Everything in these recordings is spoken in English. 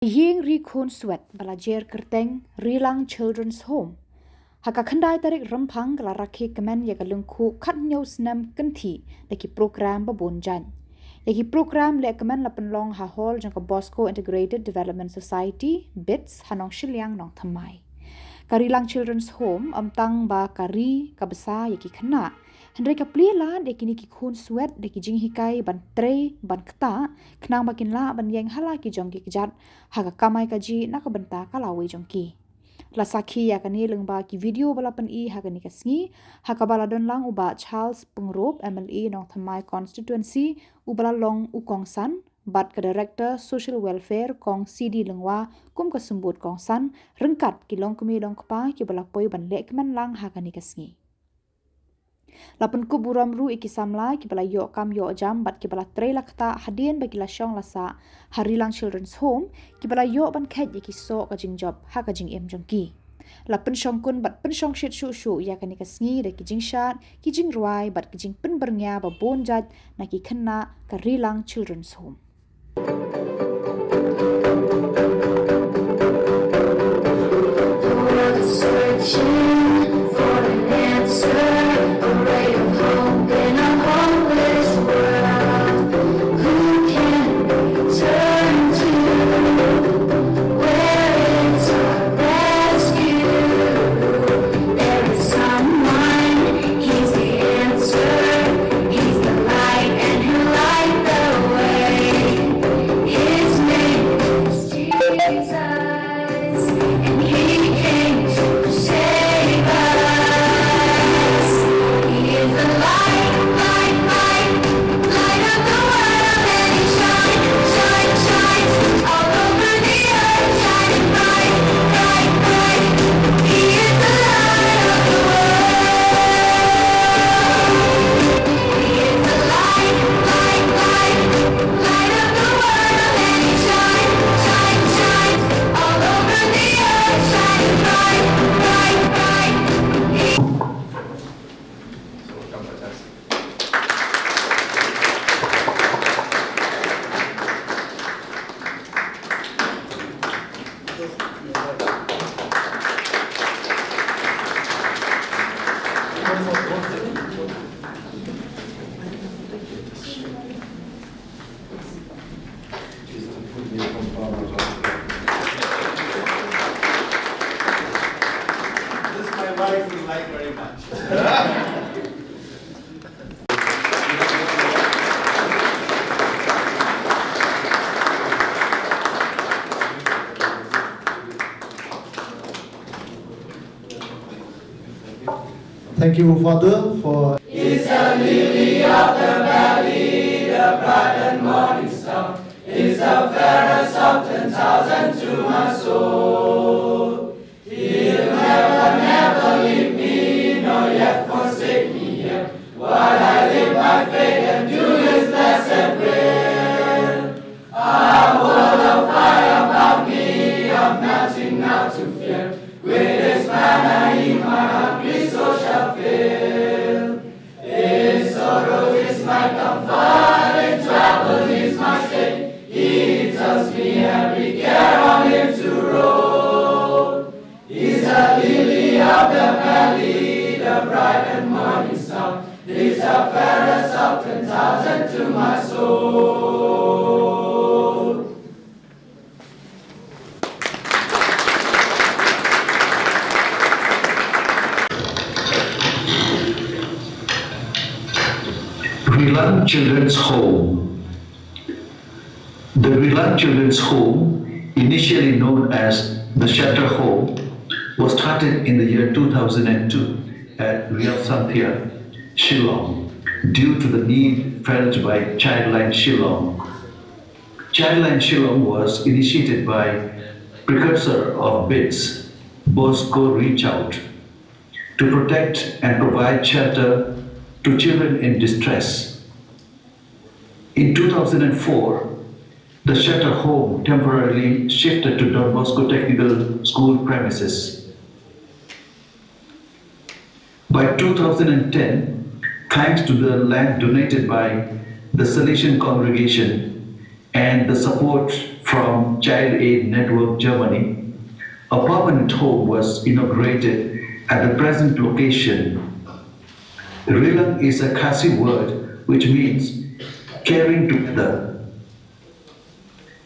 Ieng ri khon swet balajer kerteng Rilang Children's Home. Haka khandai tarik rempang kala rakhi kemen ya kalungku khat news nam kenti leki program babonjan. Yaki program le kemen la penlong ha hol jang Bosco Integrated Development Society BITS hanong Shillong nong thamai. Rilang Children's Home amtang ba kari kabesa yaki khana. Hendrai ka plila de kini ki khun swet de ki jing hikai ban tre ban kta knang bakin la ban yeng hala ki jong ki Kjat haga kamai ka ji na ka banta kala we jong ki la sakhi ya kani lengba ki video bala pan I haga ni kasngi haka bala don lang uba Charles Pungrop MLA nong thamai constituency ubala long ukong san bat ka director social welfare kong CD lengwa kum ka sumbut kong san rengkat ki long kumi long kpa ki bala poi ban lek man lang haga ni kasngi Lapun Khuboram ru iki Samla ki bala yo kam yo jam bat ki bala tre lakta hadien bagi la shong lasa Rilang Children's Home ki bala yo ban khet ki so ka jing job ha ka jing em jong ki lapun shong kun bat pen shong shit shu shu ya kan kasngi de ki jing shat ki jing ruai bat ki jing pen bernya ba bon jat na ki khanna ka Rilang Children's Home Thank you, Father, for... Is the lily of the valley, the bright and morning star, is the fairest of 10,000 to my soul. He'll never, never leave me, nor yet forsake me yet, while I live by faith and do His blessed will. A wall of fire about me, I've nothing now to fear. With His manna in my heart, His soul shall fill. His sorrow is my comfort, in trouble is my stay. He tells me every care on Him to roll. He's a lily of the valley, the bright and morning star. He's the fairest of 10,000 to my soul. Rilang Children's Home. The Rilang Children's Home, initially known as the Shelter Home, was started in the year 2002 at Rilang, Shillong, due to the need felt by Childline Shillong. Childline Shillong was initiated by precursor of BITS, Bosco Reach Out, to protect and provide shelter to children in distress. In 2004, the shelter home temporarily shifted to Donbosco Technical School premises. By 2010, thanks to the land donated by the Salesian congregation and the support from Child Aid Network Germany, a permanent home was inaugurated at the present location. Rilang is a Khasi word which means caring together.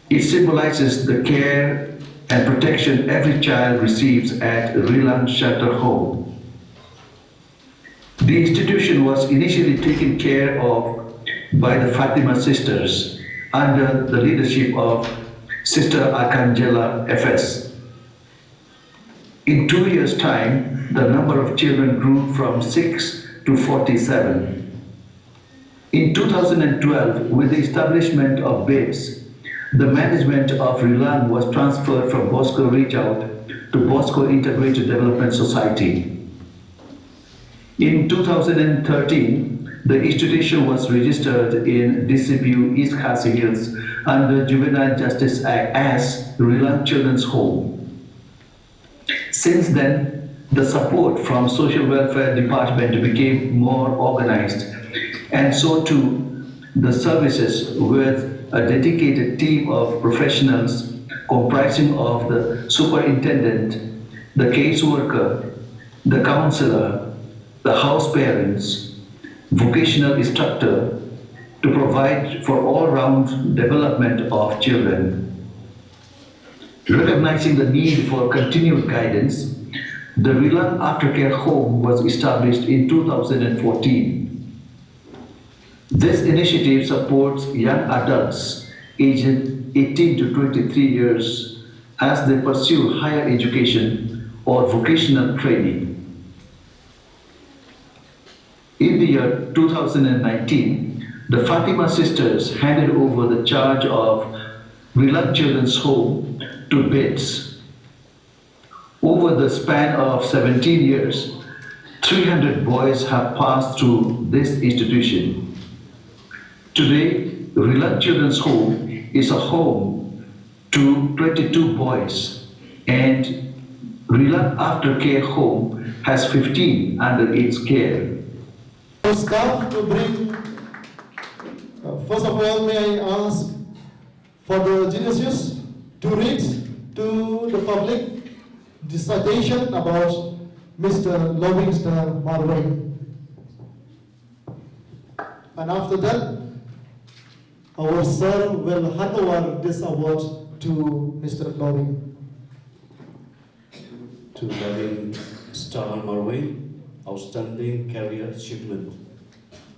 It symbolizes the care and protection every child receives at Rilang Shelter Home. The institution was initially taken care of by the Fatima sisters under the leadership of Sister Khuborjylla FS. In 2 years' time, the number of children grew from 6 to 47. In 2012, with the establishment of BIPS, the management of Rilang was transferred from Bosco Reach Out to Bosco Integrated Development Society. In 2013, the institution was registered in DCPU East Khasi Hills under Juvenile Justice Act as Rilang Children's Home. Since then, the support from Social Welfare Department became more organized, and so too the services with a dedicated team of professionals comprising of the superintendent, the caseworker, the counselor, the house parents, vocational instructor, to provide for all-round development of children. Recognizing the need for continued guidance, the Rilang Aftercare Home was established in 2014. This initiative supports young adults aged 18 to 23 years as they pursue higher education or vocational training. In the year 2019, the Fatima sisters handed over the charge of Rilang Children's Home to BITS. Over the span of 17 years, 300 boys have passed through this institution. Today, Rilang Children's Home is a home to 22 boys, and Rilang Aftercare Home has 15 under its care. Staff to bring, first of all, may I ask for the geniuses to read to the public the citation about Mr. Livingston Marway. And after that, our sir will hand over this award to Mr. Loving. To Loving Star Marway, Outstanding Career Achievement.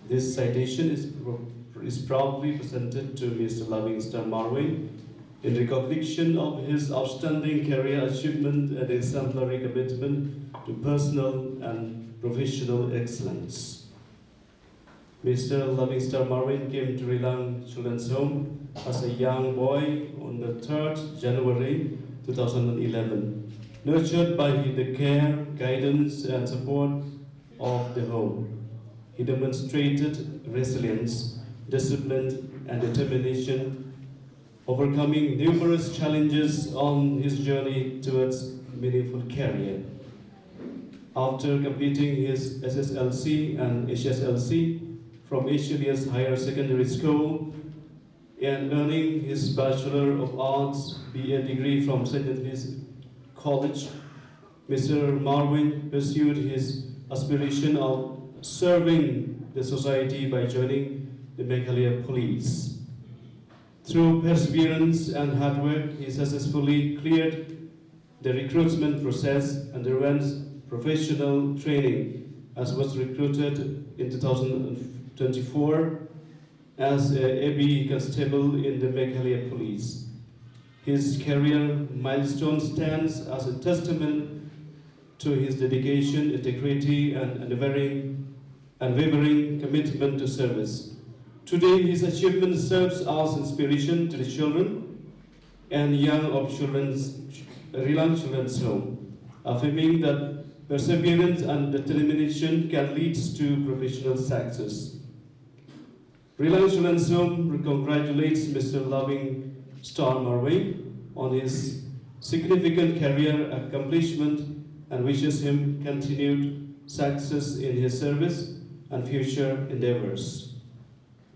This citation is proudly presented to Mr. Loving Star Marway in recognition of his outstanding career achievement and exemplary commitment to personal and professional excellence. Mr. Loving Star Marway came to Rilang Children's Home as a young boy on the 3rd January 2011, nurtured by the care, guidance, and support of the home. He demonstrated resilience, discipline, and determination, overcoming numerous challenges on his journey towards meaningful career. After completing his SSLC and HSLC from Asia's Higher Secondary School and earning his Bachelor of Arts BA degree from St. Anthony's College, Mr. Marwin pursued his aspiration of serving the society by joining the Meghalaya Police. Through perseverance and hard work, he successfully cleared the recruitment process, underwent professional training, as was recruited in 2024 as a AB Constable in the Meghalaya Police. His career milestone stands as a testament to his dedication, integrity, and unwavering commitment to service. Today, his achievement serves as inspiration to the children and young of Rilang Children's Home, affirming that perseverance and determination can lead to professional success. Rilang Children's Home congratulates Mr. Loving Star Marway on his significant career accomplishment and wishes him continued success in his service and future endeavors.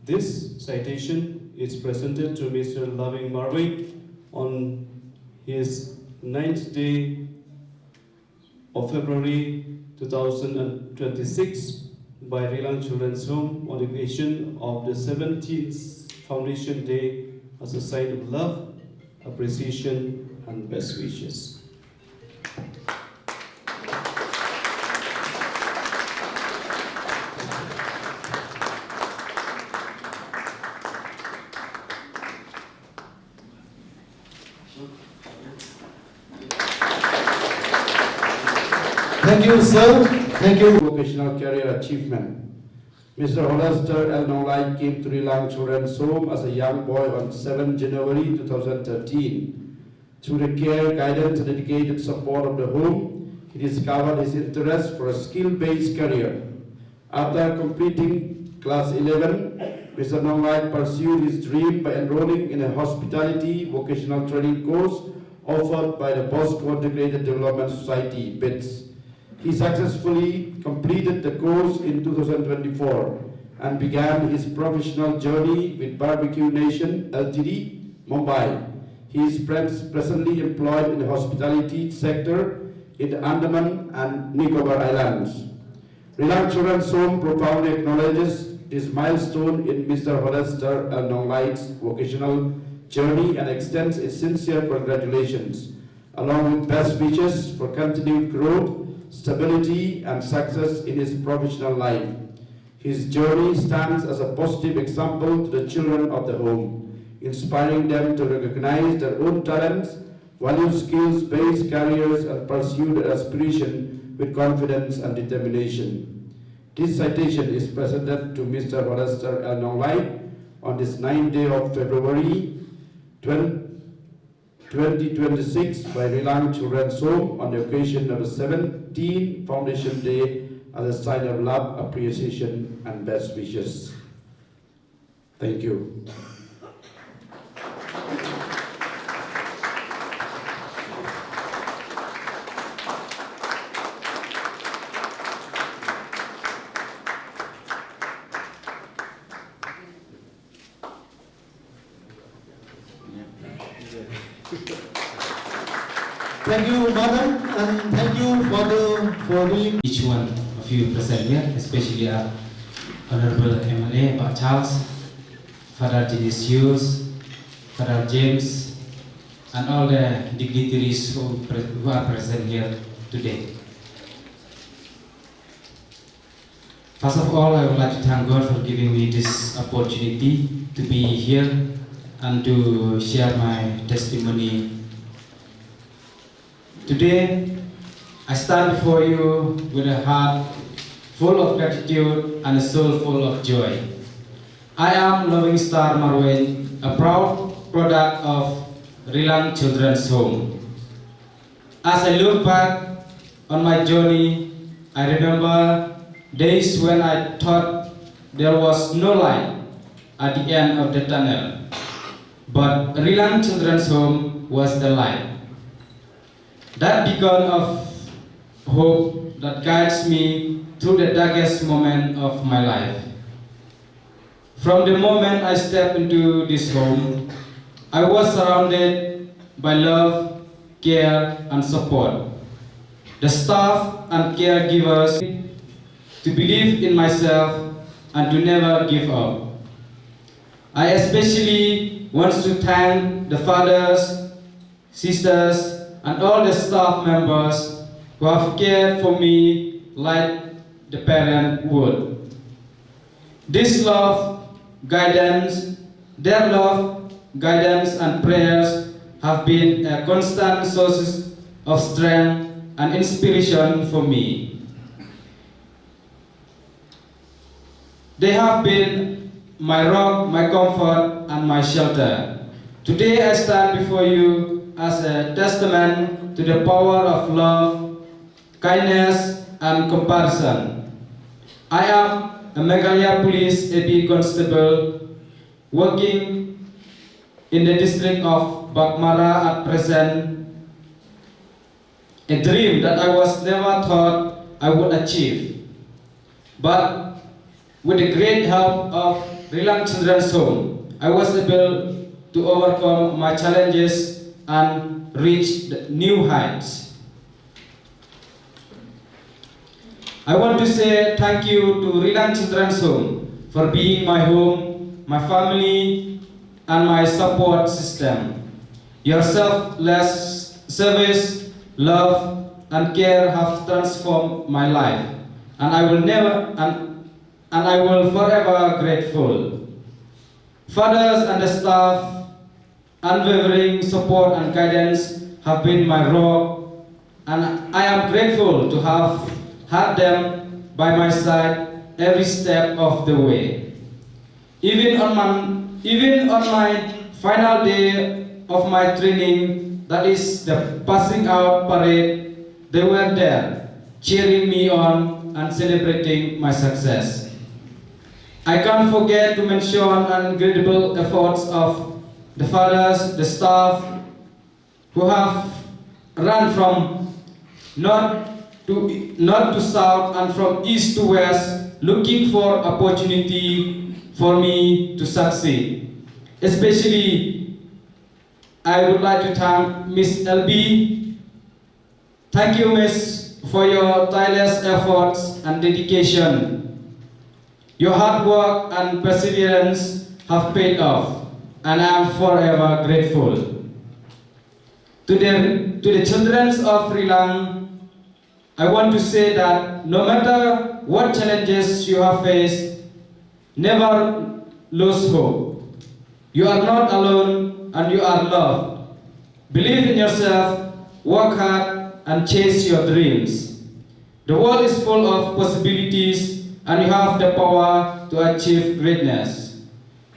This citation is presented to Mr. Loving Marway on his 9th day of February 2026 by Rilang Children's Home on the occasion of the 17th Foundation Day as a sign of love, appreciation, and best wishes. Thank you, sir. Thank you. Vocational career achievement. Mr. Hollister L. Nonglai came to Rilang Children's Home as a young boy on 7 January 2013. Through the care, guidance, and dedicated support of the home, he discovered his interest for a skill-based career. After completing class 11, Mr. Nonglai pursued his dream by enrolling in a hospitality vocational training course offered by the Bosco Integrated Development Society, BITS. He successfully completed the course in 2024 and began his professional journey with Barbecue Nation Ltd, Mumbai. He is presently employed in the hospitality sector in the Andaman and Nicobar Islands. Rilang Children's Home profoundly acknowledges this milestone in Mr. Hollister L. Nonglai's vocational journey and extends its sincere congratulations, along with best wishes for continued growth, stability, and success in his professional life. His journey stands as a positive example to the children of the home, inspiring them to recognize their own talents, value skills-based careers, and pursue their aspiration with confidence and determination. This citation is presented to Mr. Hollister L. Nonglai on this 9th day of February 2026 by Rilang Children's Home on the occasion of the 17th Foundation Day as a sign of love, appreciation, and best wishes. Thank you. Thank you, madam, and thank you, father, for being. Each one of you present here, especially our Honorable MLA, Pak Charles, Father Genesius, Father James, and all the dignitaries who are present here today. First of all, I would like to thank God for giving me this opportunity to be here and to share my testimony. Today, I stand before you with a heart full of gratitude and a soul full of joy. I am Loving Star Marwin, a proud product of Rilang Children's Home. As I look back on my journey, I remember days when I thought there was no light at the end of the tunnel. But Rilang Children's Home was the light. That beacon of hope that guides me through the darkest moment of my life. From the moment I stepped into this home, I was surrounded by love, care, and support. The staff and caregivers to believe in myself and to never give up. I especially want to thank the fathers, sisters, and all the staff members who have cared for me like the parent would. This love, guidance, their love, guidance, and prayers have been a constant source of strength and inspiration for me. They have been my rock, my comfort, and my shelter. Today I stand before you as a testament to the power of love, kindness, and compassion. I am a Meghalaya Police AP Constable working in the district of Bakmara at present, a dream that I was never thought I would achieve. But with the great help of Rilang Children's Home, I was able to overcome my challenges and reach new heights. I want to say thank you to Rilang Children's Home for being my home, my family, and my support system. Your selfless service, love, and care have transformed my life, and I will forever grateful. Fathers and the staff, unwavering support and guidance have been my rock, and I am grateful to have had them by my side every step of the way. Even on my final day of my training, that is the passing out parade, they were there, cheering me on and celebrating my success. I can't forget to mention incredible efforts of the fathers, the staff, who have run from north to south and from east to west, looking for opportunity for me to succeed. Especially, I would like to thank Miss LB. Thank you, Miss, for your tireless efforts and dedication. Your hard work and perseverance have paid off, and I am forever grateful. To the children of Rilang, I want to say that no matter what challenges you have faced, never lose hope. You are not alone and you are loved. Believe in yourself, work hard, and chase your dreams. The world is full of possibilities and you have the power to achieve greatness.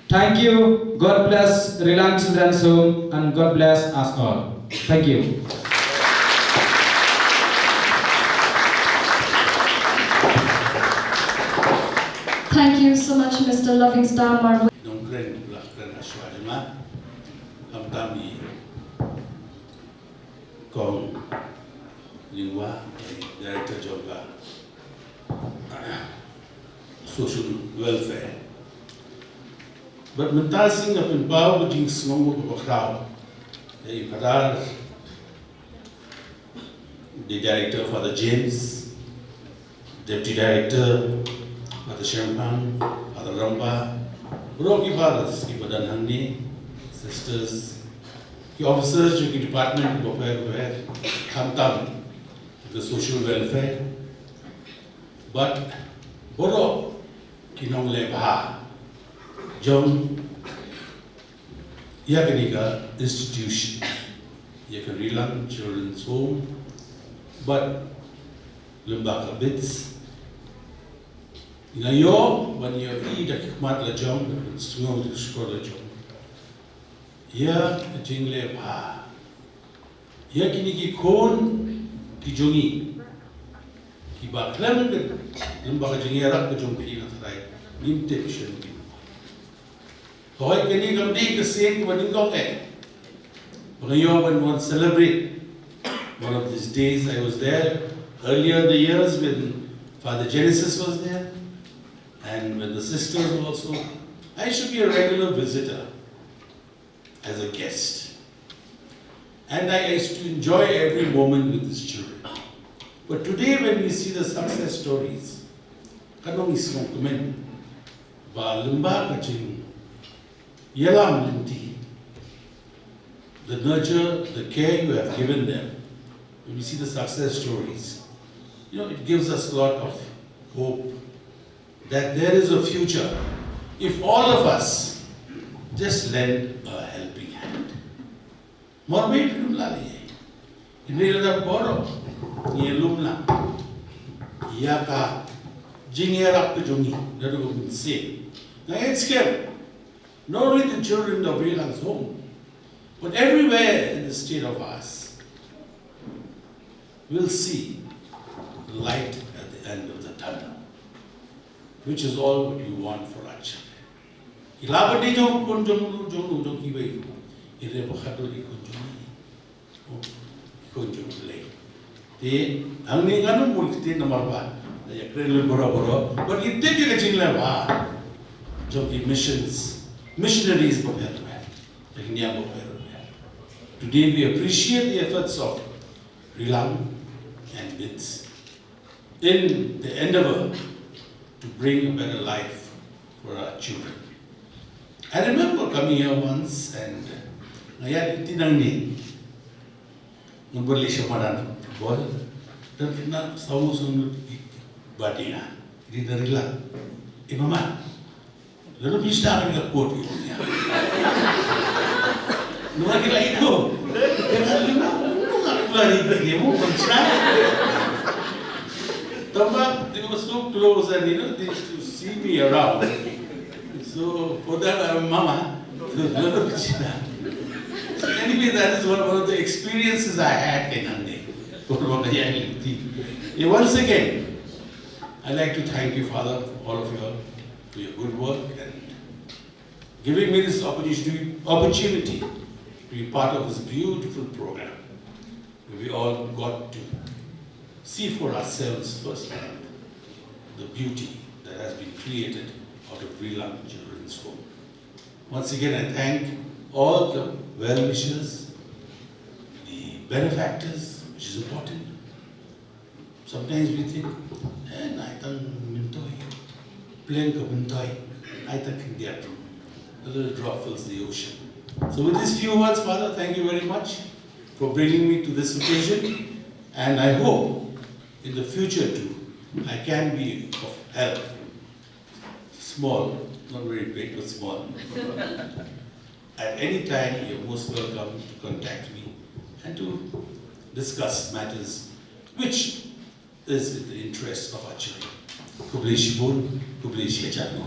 Thank you. God bless Rilang Children's Home and God bless us all. Thank you. Thank you so much, Mr. Loving Star Marwin. Director Jong, social welfare. But mentasing of empower jing snong ko crowd. You kadar the director Father James, deputy director Father Champagne, Father Ramba, Rocky fathers, ki badan hangni, sisters, ki officers jo ki department ko where come the social welfare, but boro kinong lebaha Jong Yakanika institution, Yakan Rilang Children's Home, but Lumbaka bits. Inayo when you eat a matla Jong, small to scholar Jong. Ya jingle pa. Yakiniki kon Kijongi, Kiba Clem, Lumbaka Jingera, the Jong Pina, limitation. Hoy kani gamdi the same when you go there. When one celebrate one of these days, I was there earlier in the years when Father Genesis was there, and when the sisters were also. I should be a regular visitor as a guest. And I used to enjoy every moment with these children. But today when we see the success stories, kanong isong comment, ba lumba kaching, yelam linti, the nurture, the care you have given them, when we see the success stories, it gives us a lot of hope that there is a future if all of us just lend a helping hand. Morbid lumlali. Inilada boro. Ni lumla. Yaka. Jingera pujungi. That will be same. Now it's scary. Not only the children of Rilang's home, but everywhere in the state of ours, we'll see the light at the end of the tunnel, which is all what you want for our children. Ilabadi jong kunjong jong kiwe. Irebakadoli kunjung le. Te angni nganu mulkite namarba. Ya krelu boro. But it take a chingla ba. Joki missionaries boperwe. Today Today we appreciate the efforts of Rilang and BITS in the endeavor to bring a better life for our children. I remember coming here once and ngayat tinang ni ngubali siya maran football dan na sawu sunod batinga di Rilang. Mama, lalu bisa kami lapor niya. Nung kita itu, dengan lima, nggak keluar dari mo, bangsa. Tama, they were so close and they used to see me around. So for that, Mama, so anyway, that is one of the experiences I had in Ande. Once again, I'd like to thank you, Father, for all of you for your good work and giving me this opportunity to be part of this beautiful program. We all got to see for ourselves firsthand the beauty that has been created out of Rilang Children's Home. Once again, I thank all the well-wishers, the benefactors, which is important. Sometimes we think, I think the little drop fills the ocean. So with these few words, Father, thank you very much for bringing me to this occasion. And I hope in the future too, I can be of help. Small, not very big, but small. At any time, you're most welcome to contact me and to discuss matters which is in the interest of our children. Khuborjylla.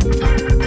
Thank you.